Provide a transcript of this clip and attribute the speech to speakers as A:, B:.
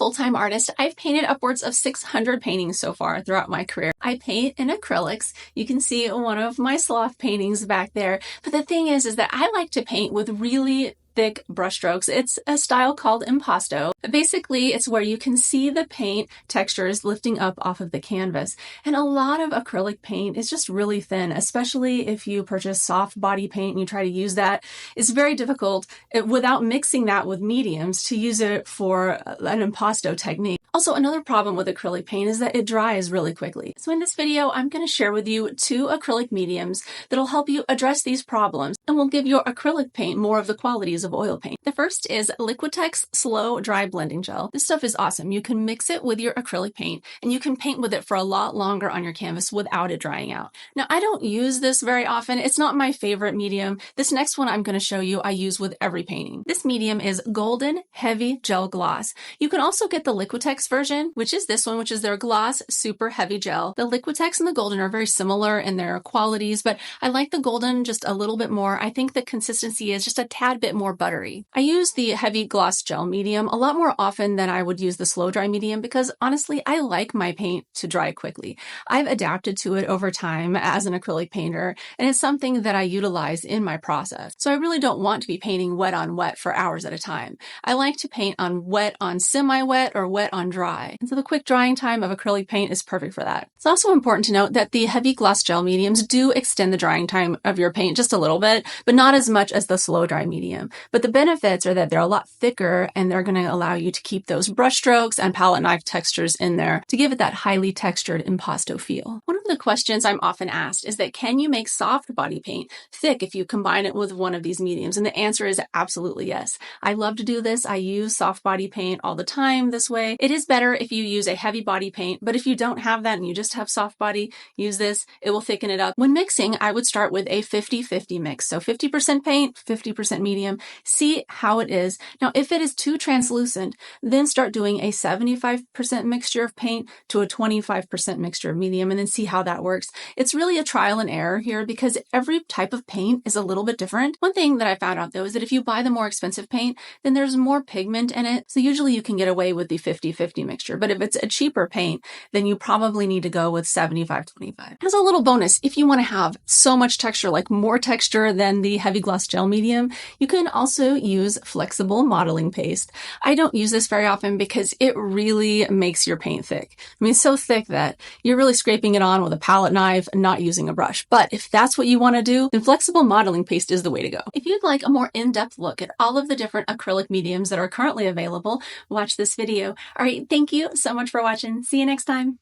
A: full-time artist. I've painted upwards of 600 paintings so far throughout my career. I paint in acrylics. You can see one of my sloth paintings back there. But the thing is that I like to paint with really thick brushstrokes. It's a style called impasto. Basically, it's where you can see the paint textures lifting up off of the canvas. And a lot of acrylic paint is just really thin, especially if you purchase soft body paint and you try to use that. It's very difficult without mixing that with mediums to use it for an impasto technique. Also, another problem with acrylic paint is that it dries really quickly. So in this video, I'm going to share with you 2 acrylic mediums that'll help you address these problems and will give your acrylic paint more of the qualities of oil paint. The first is Liquitex Slow Dry Blending Gel. This stuff is awesome. You can mix it with your acrylic paint and you can paint with it for a lot longer on your canvas without it drying out. Now, I don't use this very often. It's not my favorite medium. This next one I'm going to show you I use with every painting. This medium is Golden Heavy Gel Gloss. You can also get the Liquitex version, which is this one, which is their gloss super heavy gel. The Liquitex and the Golden are very similar in their qualities, but I like the Golden just a little bit more. I think the consistency is just a tad bit more buttery. I use the heavy gloss gel medium a lot more often than I would use the slow dry medium because honestly, I like my paint to dry quickly. I've adapted to it over time as an acrylic painter, and it's something that I utilize in my process. So I really don't want to be painting wet on wet for hours at a time. I like to paint on wet on semi-wet or wet on dry. And so the quick drying time of acrylic paint is perfect for that. It's also important to note that the heavy gloss gel mediums do extend the drying time of your paint just a little bit, but not as much as the slow dry medium. But the benefits are that they're a lot thicker and they're going to allow you to keep those brush strokes and palette knife textures in there to give it that highly textured impasto feel. One of the questions I'm often asked is that can you make soft body paint thick if you combine it with one of these mediums? And the answer is absolutely yes. I love to do this. I use soft body paint all the time this way. It is better if you use a heavy body paint, but if you don't have that and you just have soft body, use this. It will thicken it up. When mixing, I would start with a 50-50 mix. So 50% paint, 50% medium. See how it is. Now, if it is too translucent, then start doing a 75% mixture of paint to a 25% mixture of medium and then see how that works. It's really a trial and error here because every type of paint is a little bit different. One thing that I found out though is that if you buy the more expensive paint, then there's more pigment in it. So usually you can get away with the 50-50 mixture. But if it's a cheaper paint, then you probably need to go with 75-25. As a little bonus, if you want to have so much texture, like more texture than the heavy gloss gel medium, you can also use flexible modeling paste. I don't use this very often because it really makes your paint thick. I mean, so thick that you're really scraping it on with a palette knife and not using a brush. But if that's what you want to do, then flexible modeling paste is the way to go. If you'd like a more in-depth look at all of the different acrylic mediums that are currently available, watch this video. All right, thank you so much for watching. See you next time.